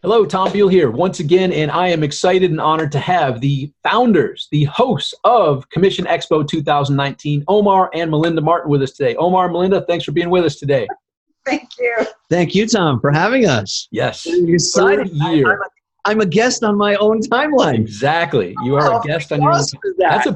Hello, Tom Beal here once again, and I am excited and honored to have the founders, the hosts of Commission Expo 2019, Omar and Melinda Martin, with us today. Omar and Melinda, thanks for being with us today. Thank you. Thank you, Tom, for having us. Yes. Excited. Third year. I'm a guest on my own timeline. Exactly. You are a guest on your own. That's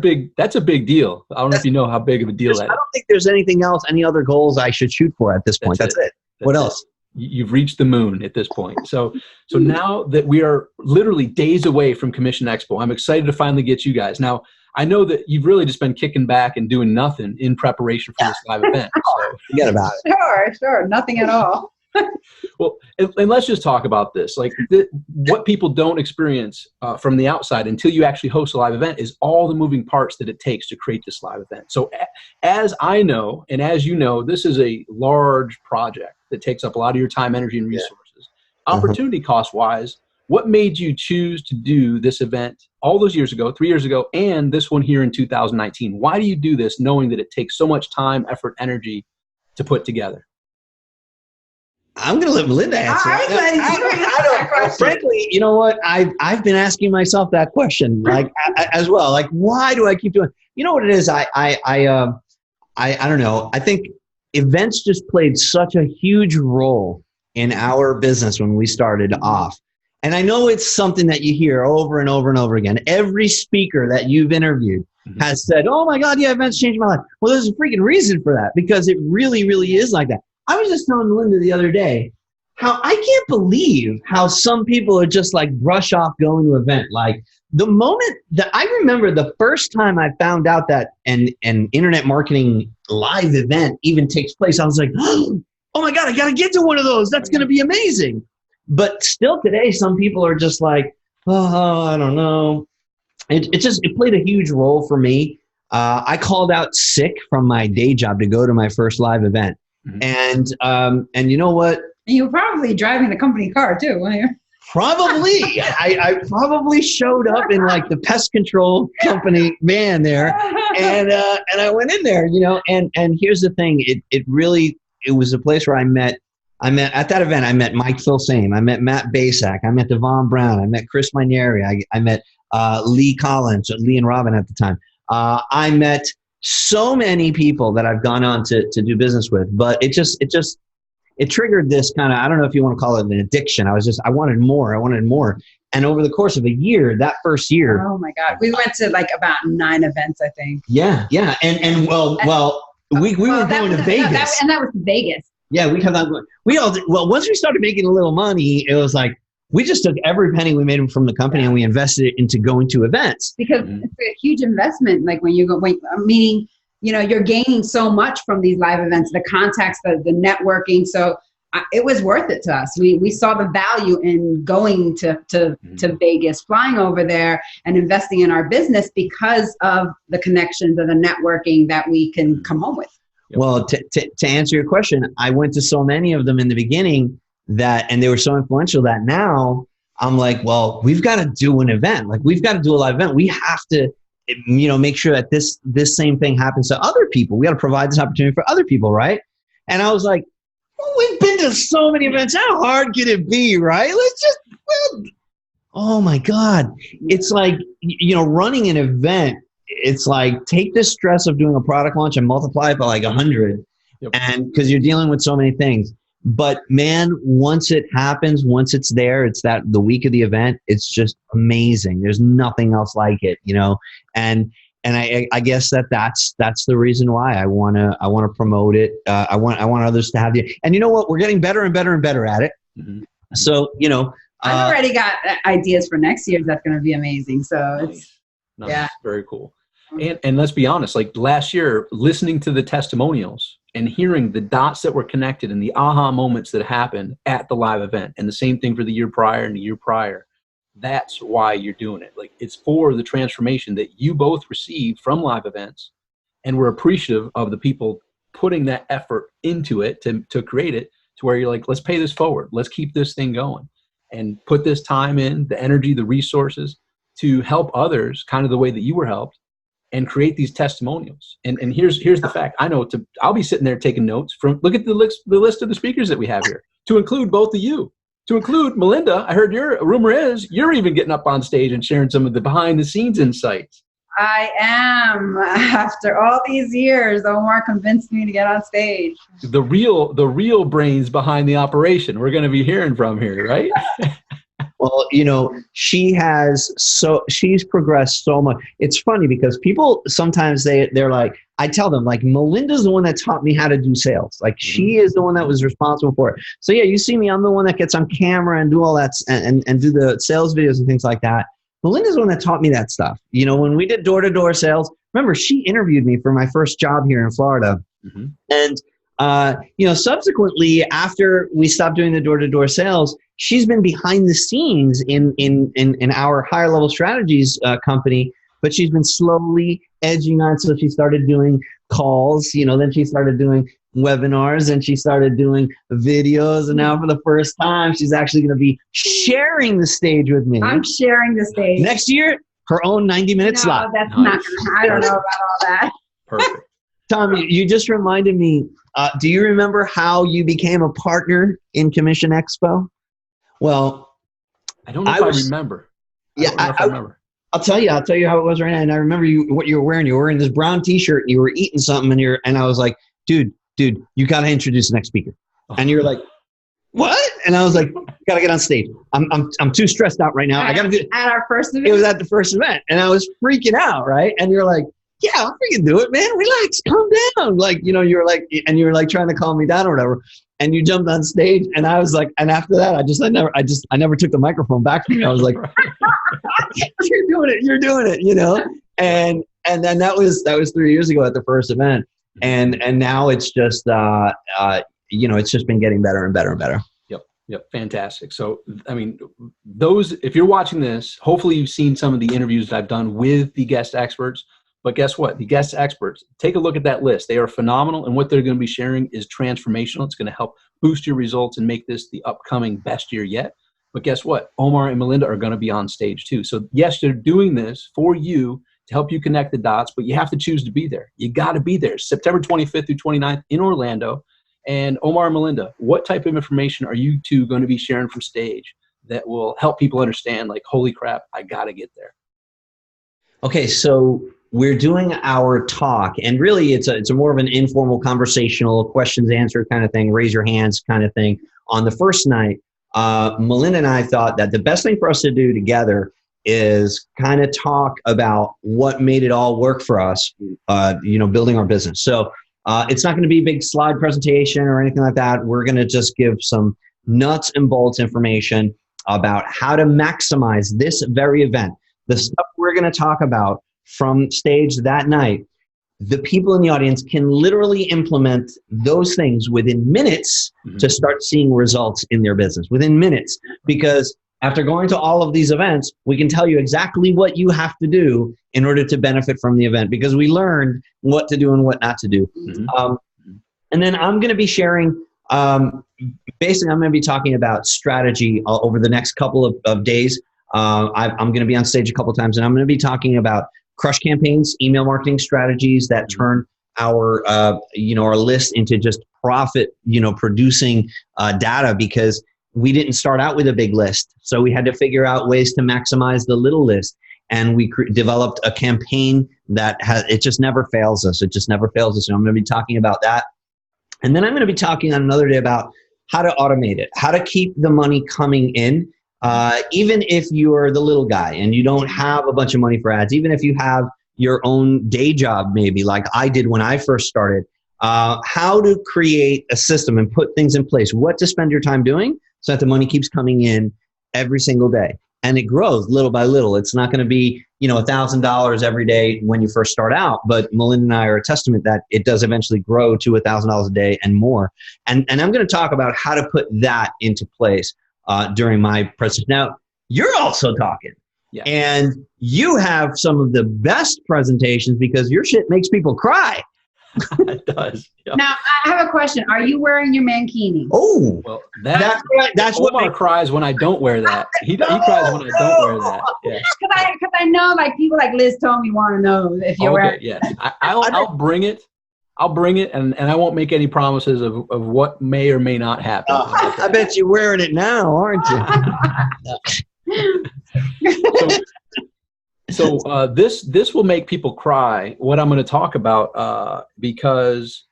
a big deal. I don't know if you know how big of a deal that is. I don't think there's anything else, any other goals I should shoot for at this point. That's it. What else? You've reached the moon at this point. So now that we are literally days away from Commission Expo, I'm excited to finally get you guys. Now, I know that you've really just been kicking back and doing nothing in preparation for this live event. So. Forget about it. Sure. Nothing at all. Well, and let's just talk about this. Like what people don't experience from the outside until you actually host a live event is all the moving parts that it takes to create this live event. So as I know, and as you know, this is a large project that takes up a lot of your time, energy, and resources. Yeah. Opportunity cost wise, what made you choose to do this event all those years ago, 3 years ago, and this one here in 2019? Why do you do this knowing that it takes so much time, effort, energy to put together? I'm going to let Melinda answer. Frankly, you know what? I've been asking myself that question, like as well. Like, why do I keep doing? You know what it is? I don't know. I think events just played such a huge role in our business when we started off. And I know it's something that you hear over and over and over again. Every speaker that you've interviewed has said, "Oh my God, yeah, events changed my life." Well, there's a freaking reason for that, because it really, really is like that. I was just telling Melinda the other day how I can't believe how some people are just like brush off going to an event. Like the moment that I remember the first time I found out that an internet marketing live event even takes place, I was like, oh my God, I got to get to one of those. That's going to be amazing. But still today, some people are just like, oh, I don't know. It played a huge role for me. I called out sick from my day job to go to my first live event. Mm-hmm. And you know what? You were probably driving the company car too, weren't you? Probably. I probably showed up in like the pest control company van there, and I went in there, you know. And here's the thing: it was a place where I met at that event. I met Mike Filsame, I met Matt Basak, I met Devon Brown, I met Chris Manieri, I met Lee Collins, Lee and Robin at the time. I met so many people that I've gone on to do business with, but it triggered this kind of, I don't know if you want to call it an addiction. I wanted more. And over the course of a year, that first year. Oh my God. We went to like about 9 events, I think. Yeah. Yeah. And well, we were going to Vegas. And that was Vegas. Yeah. Once we started making a little money, it was like, we just took every penny we made from the company and we invested it into going to events. Because it's a huge investment. Like when you go, meaning, you know, you're gaining so much from these live events, the contacts, the networking. So it was worth it to us. We saw the value in going to Vegas, flying over there and investing in our business because of the connections and the networking that we can come home with. Well, to answer your question, I went to so many of them in the beginning and they were so influential that now I'm like, well, we've got to do an event. Like we've got to do a live event. We have to, you know, make sure that this same thing happens to other people. We got to provide this opportunity for other people, right? And I was like, well, we've been to so many events. How hard can it be, right? Oh my God. It's like, you know, running an event, it's like take this stress of doing a product launch and multiply it by like 100. Yep. And because you're dealing with so many things. But man, once it happens, once it's there, it's the week of the event, it's just amazing. There's nothing else like it, you know? And I guess that's the reason why I want to promote it. I want others to have the, and you know what? We're getting better and better and better at it. Mm-hmm. So, you know, I've already got ideas for next year. That's going to be amazing. So nice. Yeah, very cool. And let's be honest, like last year, listening to the testimonials and hearing the dots that were connected and the aha moments that happened at the live event, and the same thing for the year prior and the year prior, that's why you're doing it. Like it's for the transformation that you both received from live events, and we're appreciative of the people putting that effort into it to create it to where you're like, let's pay this forward. Let's keep this thing going and put this time in, the energy, the resources to help others kind of the way that you were helped, and create these testimonials. And here's the fact. I know I'll be sitting there taking notes look at the list of the speakers that we have here to include both of you. To include Melinda, I heard rumor is you're even getting up on stage and sharing some of the behind the scenes insights. I am. After all these years, Omar convinced me to get on stage. The real brains behind the operation. We're going to be hearing from here, right? Well, she's progressed so much. It's funny because people sometimes they're like, I tell them like, Melinda's the one that taught me how to do sales. Like she is the one that was responsible for it. So yeah, you see me, I'm the one that gets on camera and do all that and do the sales videos and things like that. Melinda's the one that taught me that stuff. When we did door-to-door sales, remember she interviewed me for my first job here in Florida. Mm-hmm. And subsequently, after we stopped doing the door-to-door sales, she's been behind the scenes in our higher level strategies company, but she's been slowly edging on. So she started doing calls, then she started doing webinars and she started doing videos. And now for the first time, she's actually going to be sharing the stage with me. I'm sharing the stage. Next year, her own 90-minute slot. That's not going to, I don't know about all that. Perfect. Tom, you just reminded me, do you remember how you became a partner in Commission Expo? Well, I don't know if I remember. I remember. I'll tell you how it was right now. And I remember what you were wearing. You were wearing this brown T-shirt and you were eating something and I was like, dude, you got to introduce the next speaker. And you're like, what? And I was like, you got to get on stage. I'm too stressed out right now. I got to do it. At our first event? It was at the first event. And I was freaking out, right? And you're like, yeah, I'll freaking do it, man. Relax, calm down. Like, you were like trying to calm me down or whatever. And you jumped on stage and I was like, and after that, I never took the microphone back from you. I was like, you're doing it, And then that was 3 years ago at the first event. And now it's just, it's just been getting better and better and better. Yep. Fantastic. So, I mean, if you're watching this, hopefully you've seen some of the interviews that I've done with the guest experts. But guess what? The guest experts, take a look at that list. They are phenomenal, and what they're going to be sharing is transformational. It's going to help boost your results and make this the upcoming best year yet. But guess what? Omar and Melinda are going to be on stage too. So yes, they're doing this for you to help you connect the dots, but you have to choose to be there. You got to be there. September 25th through 29th in Orlando. And Omar and Melinda, what type of information are you two going to be sharing from stage that will help people understand, like, holy crap, I got to get there? Okay, so we're doing our talk, and really it's a more of an informal, conversational, questions answered kind of thing, raise your hands kind of thing. On the first night, Melinda and I thought that the best thing for us to do together is kind of talk about what made it all work for us, building our business. So it's not going to be a big slide presentation or anything like that. We're going to just give some nuts and bolts information about how to maximize this very event. The stuff we're going to talk about from stage that night, the people in the audience can literally implement those things within minutes to start seeing results in their business, within minutes. Because after going to all of these events, we can tell you exactly what you have to do in order to benefit from the event, because we learned what to do and what not to do. And then I'm going to be sharing, basically I'm going to be talking about strategy over the next couple of days. I'm going to be on stage a couple of times, and I'm going to be talking about crush campaigns, email marketing strategies that turn our list into just profit, producing data, because we didn't start out with a big list. So we had to figure out ways to maximize the little list. And we developed a campaign that it just never fails us. It just never fails us. And I'm going to be talking about that. And then I'm going to be talking on another day about how to automate it, how to keep the money coming in. Even if you're the little guy and you don't have a bunch of money for ads, even if you have your own day job, maybe like I did when I first started, how to create a system and put things in place, what to spend your time doing so that the money keeps coming in every single day. And it grows little by little. It's not going to be, $1,000 every day when you first start out, but Melinda and I are a testament that it does eventually grow to $1,000 a day and more. And I'm going to talk about how to put that into place during my presentation. Now, you're also talking. Yeah. And you have some of the best presentations because your shit makes people cry. It does. Yeah. Now, I have a question. Are you wearing your mankini? Oh, well, that's Omar cries when I don't wear that. He cries when I don't wear that. Yeah. Because I know, like, people like Liz told me want to know if you're wearing. Yes, I'll bring it. I'll bring it, and I won't make any promises of what may or may not happen. I bet you're wearing it now, aren't you? So this will make people cry, what I'm going to talk about, because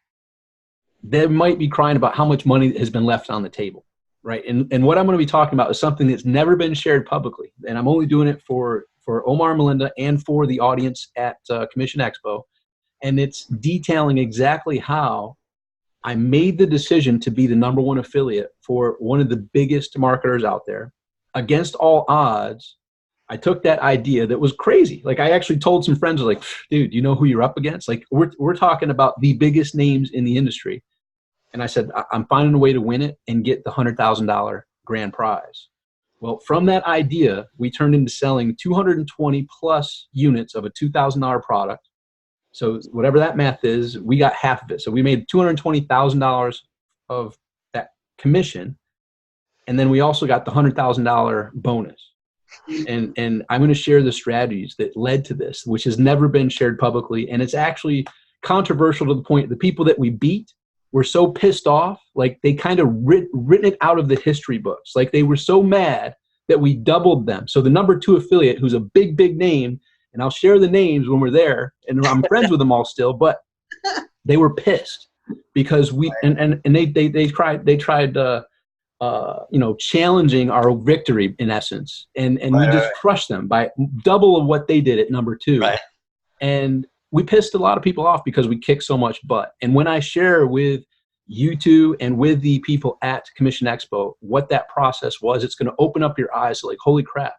they might be crying about how much money has been left on the table, right? And what I'm going to be talking about is something that's never been shared publicly, and I'm only doing it for Omar and Melinda and for the audience at Commission Expo. And it's detailing exactly how I made the decision to be the #1 affiliate for one of the biggest marketers out there. Against all odds, I took that idea that was crazy. Like, I actually told some friends, like, dude, you know who you're up against? Like, we're talking about the biggest names in the industry. And I said, I'm finding a way to win it and get the $100,000 grand prize. Well, from that idea, we turned into selling 220 plus units of a $2,000 product. So whatever that math is, we got half of it. So we made $220,000 of that commission. And then we also got the $100,000 bonus. And I'm going to share the strategies that led to this, which has never been shared publicly. And it's actually controversial to the point the people that we beat were so pissed off, like they kind of written it out of the history books. Like, they were so mad that we doubled them. So the #2 affiliate, who's a big name, and I'll share the names when we're there, and I'm friends with them all still, but they were pissed because we and they tried challenging our victory in essence, and we just crushed them by double of what they did at #2. Right. And we pissed a lot of people off because we kicked so much butt. And when I share with you two and with the people at Commission Expo what that process was, it's going to open up your eyes to, like, holy crap,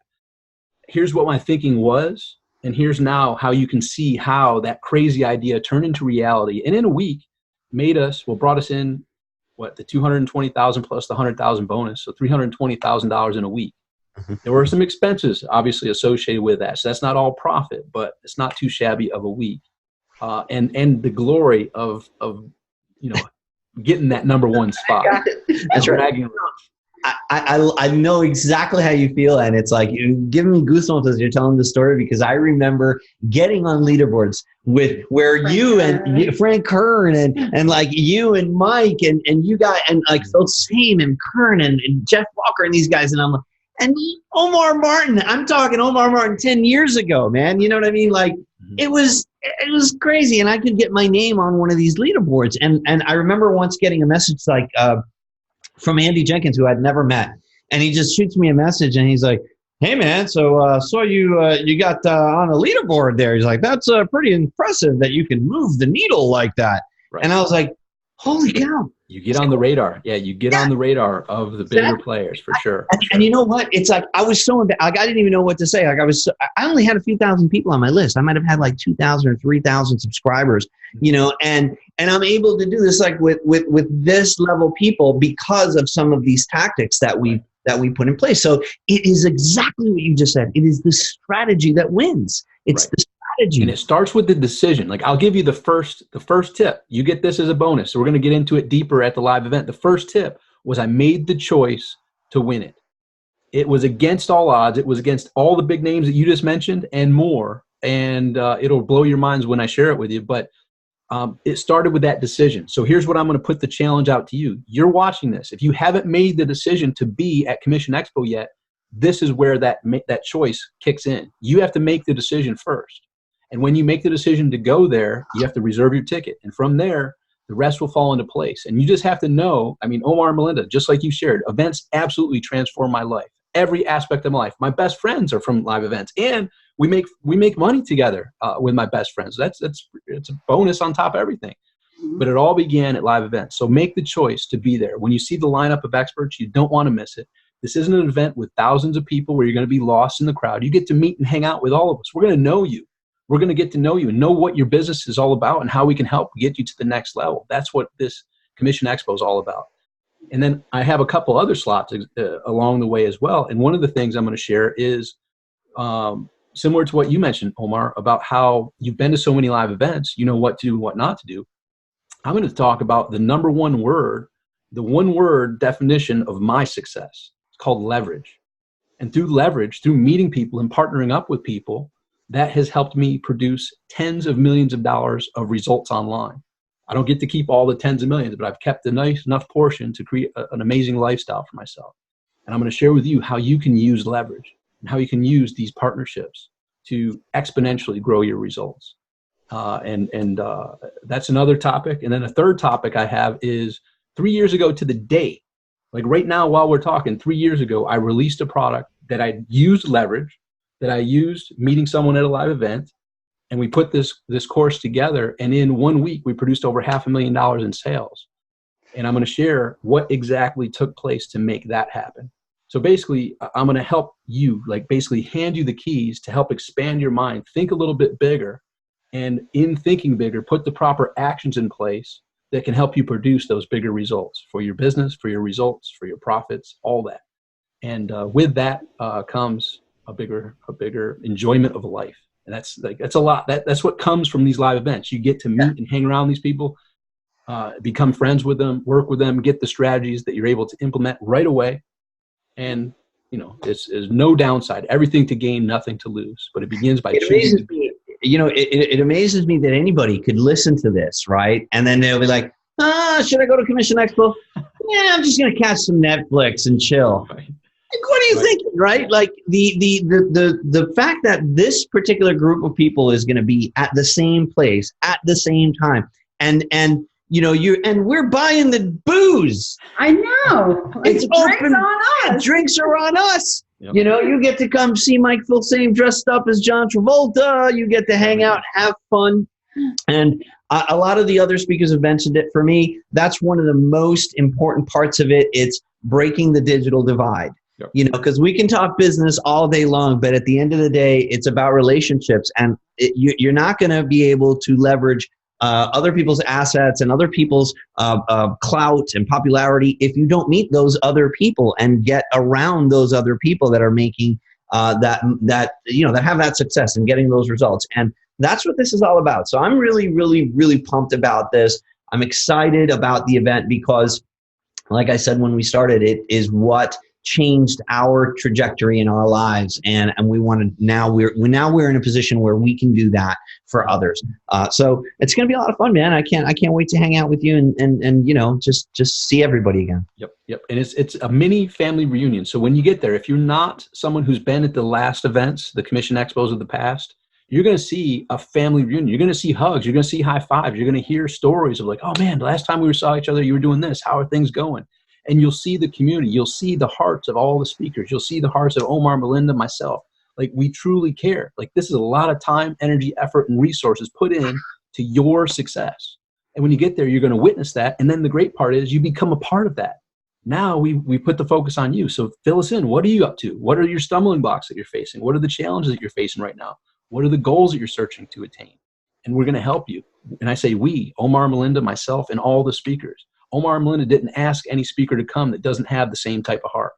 here's what my thinking was, and here's now how you can see how that crazy idea turned into reality. And in a week brought us in, the 220,000 plus the 100,000 bonus. So $320,000 in a week. Mm-hmm. There were some expenses obviously associated with that. So that's not all profit, but it's not too shabby of a week. And the glory of getting that #1 spot. That's right. I know exactly how you feel, and it's like you're giving me goosebumps as you're telling the story, because I remember getting on leaderboards with Frank Kern and like you and Mike and you guys and like Phil Same and Kern and Jeff Walker and these guys, and I'm like, and Omar Martin. I'm talking Omar Martin 10 years ago, man. You know what I mean? Like, it was crazy, and I could get my name on one of these leaderboards, and I remember once getting a message like from Andy Jenkins, who I'd never met, and he just shoots me a message, and he's like, "Hey man, so saw you got on a leaderboard there." He's like, "That's pretty impressive that you can move the needle like that." Right. And I was like, "Holy cow!" You get on the radar. Yeah, you get on the radar of the bigger players for sure. And you know what? It's like I was so like I didn't even know what to say. Like I only had a few thousand people on my list. I might have had like 2,000 or 3,000 subscribers. You know, and I'm able to do this like with this level people because of some of these tactics that we put in place. So it is exactly what you just said. It is the strategy that wins. It's the strategy. And it starts with the decision. Like, I'll give you the first tip. You get this as a bonus. So we're going to get into it deeper at the live event. The first tip was I made the choice to win it. It was against all odds. It was against all the big names that you just mentioned and more. And it'll blow your minds when I share it with you. But it started with that decision. So here's what I'm going to put the challenge out to you. You're watching this. If you haven't made the decision to be at Commission Expo yet, this is where that choice kicks in. You have to make the decision first. And when you make the decision to go there, you have to reserve your ticket. And from there, the rest will fall into place. And you just have to know, I mean, Omar and Melinda, just like you shared, events absolutely transform my life. Every aspect of my life. My best friends are from live events. And we make money together with my best friends. It's a bonus on top of everything. But it all began at live events. So make the choice to be there. When you see the lineup of experts, you don't want to miss it. This isn't an event with thousands of people where you're going to be lost in the crowd. You get to meet and hang out with all of us. We're going to know you. We're going to get to know you and know what your business is all about and how we can help get you to the next level. That's what this Commission Expo is all about. And then I have a couple other slots along the way as well. And one of the things I'm going to share is similar to what you mentioned, Omar, about how you've been to so many live events, you know what to do and what not to do. I'm going to talk about the #1 word, the one-word definition of my success. It's called leverage. And through leverage, through meeting people and partnering up with people, that has helped me produce tens of millions of dollars of results online. I don't get to keep all the tens of millions, but I've kept a nice enough portion to create an amazing lifestyle for myself. And I'm going to share with you how you can use leverage and how you can use these partnerships to exponentially grow your results. That's another topic. And then a third topic I have is 3 years ago to the date, like right now while we're talking, 3 years ago, I released a product that I used leverage, that I used meeting someone at a live event. And we put this course together, and in 1 week, we produced over $500,000 in sales. And I'm going to share what exactly took place to make that happen. So basically, I'm going to help you, like basically hand you the keys to help expand your mind, think a little bit bigger, and in thinking bigger, put the proper actions in place that can help you produce those bigger results for your business, for your results, for your profits, all that. And with that comes a bigger enjoyment of life. And that's a lot. That's what comes from these live events. You get to meet and hang around these people, become friends with them, work with them, get the strategies that you're able to implement right away. And, there's no downside, everything to gain, nothing to lose. But it begins by choosing. It amazes me that anybody could listen to this, right? And then they'll be like, should I go to Commission Expo? Yeah, I'm just going to catch some Netflix and chill. Right. Like, what are you thinking, right? Like the fact that this particular group of people is going to be at the same place at the same time, and we're buying the booze. I know. It's open. On us. Drinks are on us. Yep. You get to come see Mike Filsaime dressed up as John Travolta. You get to hang out, have fun, and a lot of the other speakers have mentioned it. For me, that's one of the most important parts of it. It's breaking the digital divide. Yep. Because we can talk business all day long, but at the end of the day, it's about relationships, and you're not going to be able to leverage other people's assets and other people's clout and popularity if you don't meet those other people and get around those other people that are making that have that success and getting those results. And that's what this is all about. So I'm really, really, really pumped about this. I'm excited about the event because, like I said when we started, it is what changed our trajectory in our lives, and we want to now we're in a position where we can do that for others. So it's going to be a lot of fun, man. I can't wait to hang out with you and just see everybody again. Yep. And it's a mini family reunion. So when you get there, if you're not someone who's been at the last events, the Commission Expos of the past, you're going to see a family reunion. You're going to see hugs. You're going to see high fives. You're going to hear stories of like, oh man, the last time we saw each other, you were doing this. How are things going? And you'll see the community. You'll see the hearts of all the speakers. You'll see the hearts of Omar, Melinda, myself. Like, we truly care. Like, this is a lot of time, energy, effort, and resources put in to your success. And when you get there, you're going to witness that. And then the great part is you become a part of that. Now we put the focus on you. So fill us in. What are you up to? What are your stumbling blocks that you're facing? What are the challenges that you're facing right now? What are the goals that you're searching to attain? And we're going to help you. And I say we, Omar, Melinda, myself, and all the speakers. Omar and Melinda didn't ask any speaker to come that doesn't have the same type of heart.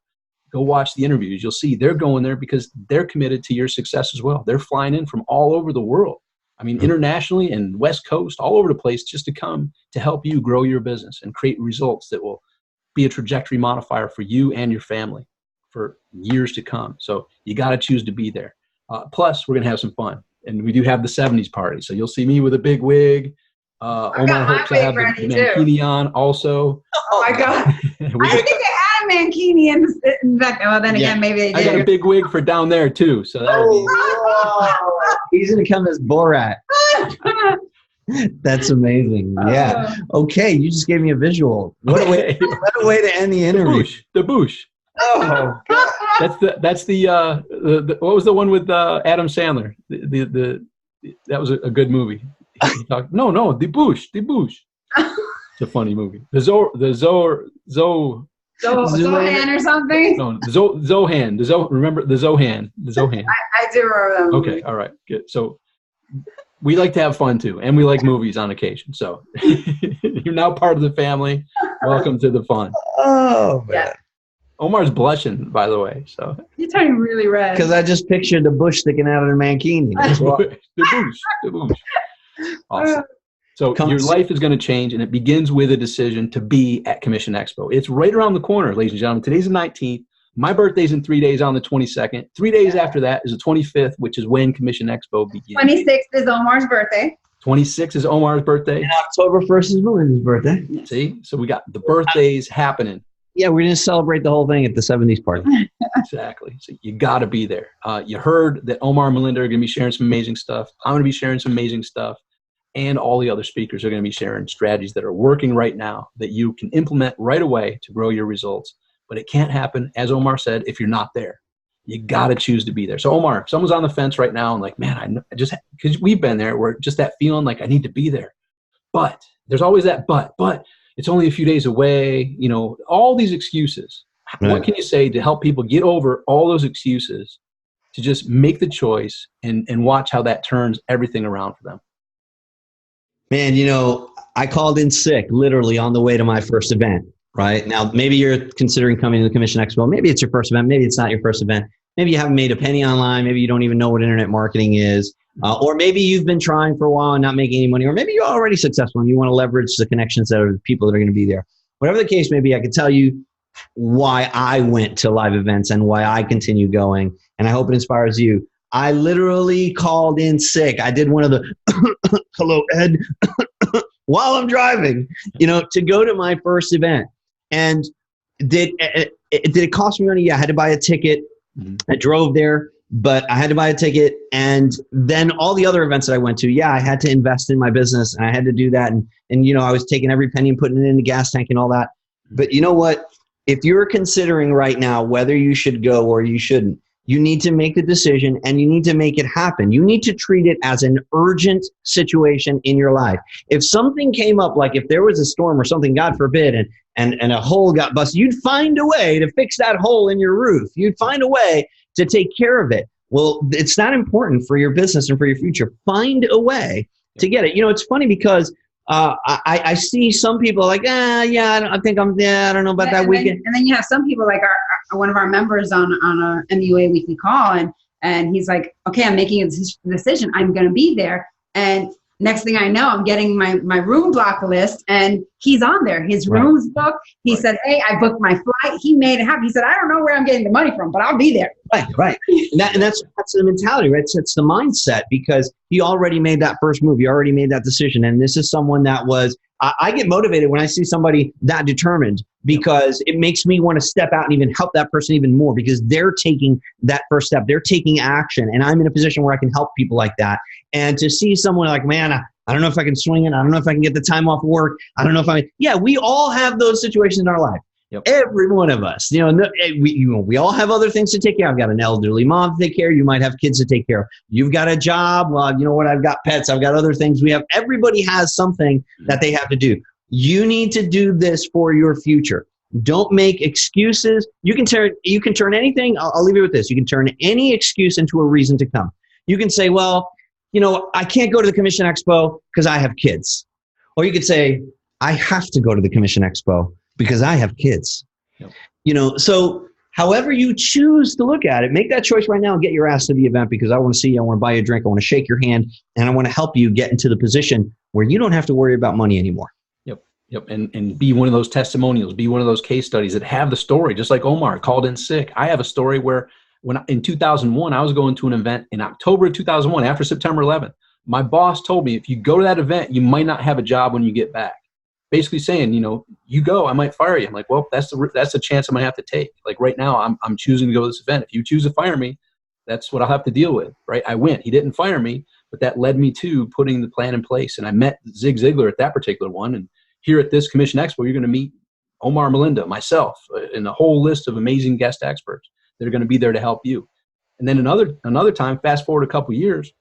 Go watch the interviews. You'll see they're going there because they're committed to your success as well. They're flying in from all over the world. I mean, internationally and West Coast, all over the place, just to come to help you grow your business and create results that will be a trajectory modifier for you and your family for years to come. So you got to choose to be there. Plus, we're going to have some fun. And we do have the 70s party. So you'll see me with a big wig. Omar hopes to have the mankini on also. Oh my God. I didn't think they had a mankini in fact. Well, then again, maybe they did. I got a big wig for down there too. So he's going to come as Borat. That's amazing. Yeah. Okay. You just gave me a visual. What a way to end the interview. The Boosh. Oh, God. That's the what was the one with Adam Sandler? That was a good movie. No, the Bush. It's a funny movie. Zohan or something. No, Zohan. Remember the Zohan? The Zohan. I do remember that movie. Okay, all right, good. So we like to have fun too, and we like movies on occasion. So you're now part of the family. Welcome to the fun. Oh man. Yeah. Omar's blushing, by the way. So you're turning really red. Because I just pictured the bush sticking out of the mankini. The Bush. Awesome. So your life is going to change, and it begins with a decision to be at Commission Expo. It's right around the corner, ladies and gentlemen. Today's the 19th. My birthday's in 3 days on the 22nd. 3 days after that is the 25th, which is when Commission Expo begins. 26th is Omar's birthday. 26 is Omar's birthday. And October 1st is Melinda's birthday. See? So we got the birthdays happening. Yeah, we're going to celebrate the whole thing at the 70s party. Exactly. So you got to be there. You heard that Omar and Melinda are going to be sharing some amazing stuff. I'm going to be sharing some amazing stuff. And all the other speakers are going to be sharing strategies that are working right now that you can implement right away to grow your results. But it can't happen, as Omar said, if you're not there. You got to choose to be there. So Omar, if someone's on the fence right now and like, man, I just, because we've been there, where just that feeling like I need to be there. But there's always that but it's only a few days away, you know, all these excuses. Right. What can you say to help people get over all those excuses to just make the choice and watch how that turns everything around for them? Man, you know, I called in sick literally on the way to my first event, right? Now, maybe you're considering coming to the Commission Expo. Maybe it's your first event. Maybe it's not your first event. Maybe you haven't made a penny online. Maybe you don't even know what internet marketing is. Or maybe you've been trying for a while and not making any money. Or maybe you're already successful and you want to leverage the connections that are the people that are going to be there. Whatever the case may be, I can tell you why I went to live events and why I continue going. And I hope it inspires you. I literally called in sick. I did one of the, hello, Ed, while I'm driving, you know, to go to my first event. And did it cost me money? Yeah, I had to buy a ticket. I drove there, but I had to buy a ticket. And then all the other events that I went to, yeah, I had to invest in my business and I had to do that. And you know, I was taking every penny and putting it in the gas tank and all that. But you know what? If you're considering right now whether you should go or you shouldn't, you need to make the decision and you need to make it happen. You need to treat it as an urgent situation in your life. If something came up, like if there was a storm or something, God forbid, and a hole got busted, you'd find a way to fix that hole in your roof. You'd find a way to take care of it. Well, it's not important for your business and for your future. Find a way to get it. You know, it's funny because I see some people like, I don't know about that weekend. And then you have some people like one of our members on our MUA weekly call, and he's like, okay, I'm making a decision. I'm going to be there. And next thing I know, I'm getting my room block list, and he's on there. His room's booked. He said, hey, I booked my flight. He made it happen. He said, I don't know where I'm getting the money from, but I'll be there. Right. And that's the mentality, right? It's the mindset, because he already made that first move. He already made that decision. And this is someone that was, I get motivated when I see somebody that determined, because it makes me want to step out and even help that person even more, because they're taking that first step. They're taking action. And I'm in a position where I can help people like that. And to see someone like, man, I don't know if I can swing it. I don't know if I can get the time off work. I don't know if yeah, we all have those situations in our life. Yep. Every one of us, we all have other things to take care of. I've got an elderly mom to take care of. You might have kids to take care of. You've got a job. Well, you know what? I've got pets. I've got other things. Everybody has something that they have to do. You need to do this for your future. Don't make excuses. You can turn anything. I'll leave you with this. You can turn any excuse into a reason to come. You can say, well, I can't go to the Commission Expo because I have kids. Or you could say, I have to go to the Commission Expo because I have kids. Yep. So however you choose to look at it, make that choice right now and get your ass to the event, because I want to see you, I want to buy you a drink, I want to shake your hand, and I want to help you get into the position where you don't have to worry about money anymore. Yep. And be one of those testimonials, be one of those case studies that have the story, just like Omar called in sick. I have a story where in 2001, I was going to an event in October of 2001 after September 11th. My boss told me, if you go to that event, you might not have a job when you get back. Basically saying, you go, I might fire you. I'm like, well, that's the chance I'm gonna have to take. Like right now, I'm choosing to go to this event. If you choose to fire me, that's what I'll have to deal with, right? I went. He didn't fire me, but that led me to putting the plan in place. And I met Zig Ziglar at that particular one. And here at this Commission Expo, you're going to meet Omar, Melinda, myself, and a whole list of amazing guest experts that are going to be there to help you. And then another time, fast forward a couple years,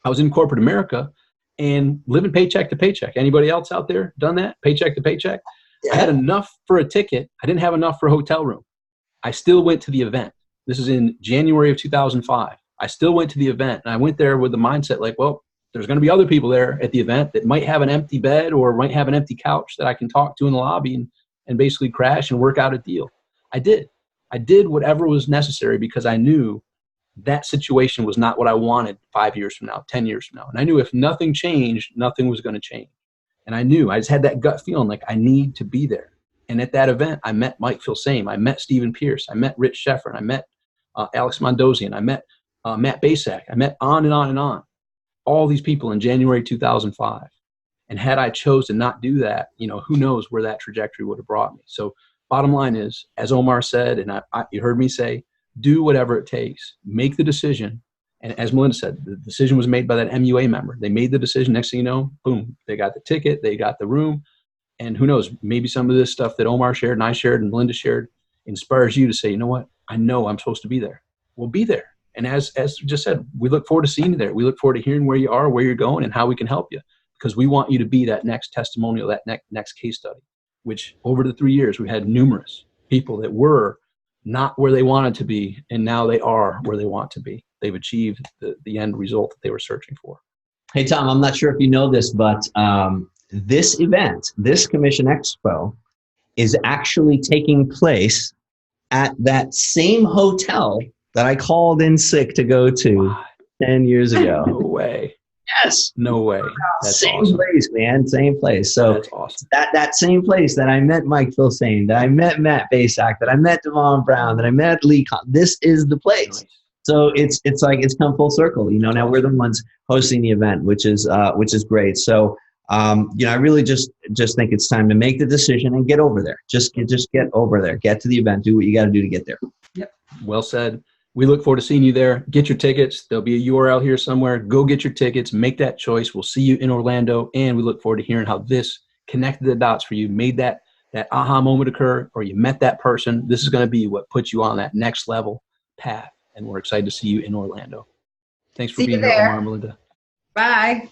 I was in corporate America and living paycheck to paycheck. Anybody else out there done that? Paycheck to paycheck? Yeah. I had enough for a ticket. I didn't have enough for a hotel room. I still went to the event. This is in January of 2005. I still went to the event, and I went there with the mindset like, well, there's going to be other people there at the event that might have an empty bed or might have an empty couch that I can talk to in the lobby and basically crash and work out a deal. I did whatever was necessary, because I knew that situation was not what I wanted 5 years from now, 10 years from now. And I knew if nothing changed, nothing was going to change. And I just had that gut feeling like I need to be there. And at that event, I met Mike Filsame. I met Stephen Pierce. I met Rich Sheffer. I met Alex Mondosian. I met Matt Basak. I met on and on and on. all these people in January 2005. And had I chose to not do that, who knows where that trajectory would have brought me. So bottom line is, as Omar said, and you heard me say, do whatever it takes. Make the decision. And as Melinda said, the decision was made by that MUA member. They made the decision. Next thing you know, boom, they got the ticket, they got the room. And who knows, maybe some of this stuff that Omar shared and I shared and Melinda shared inspires you to say, you know what, I know I'm supposed to be there. We'll be there. And as we just said, we look forward to seeing you there. We look forward to hearing where you are, where you're going, and how we can help you. Because we want you to be that next testimonial, that next case study, which over the 3 years, we had numerous people that were not where they wanted to be, and now they are where they want to be. They've achieved the end result that they were searching for. Hey, Tom, I'm not sure if you know this, but this event, this Commission Expo, is actually taking place at that same hotel that I called in sick to go to 10 years ago. No way. Yes. No way. That's same awesome. place, man. Same place. So that's awesome. That same place that I met Mike Filsaime, that I met Matt Basak, that I met Devon Brown, that I met Lee. This is the place. Nice. So it's like it's come full circle. Now we're the ones hosting the event, which is great. So I really just think it's time to make the decision and get over there. Just get over there. Get to the event. Do what you got to do to get there. Yep. Well said. We look forward to seeing you there. Get your tickets. There'll be a URL here somewhere. Go get your tickets. Make that choice. We'll see you in Orlando, and we look forward to hearing how this connected the dots for you, made that aha moment occur, or you met that person. This is going to be what puts you on that next level path, and we're excited to see you in Orlando. Thanks for being here, Omar and Melinda. Bye.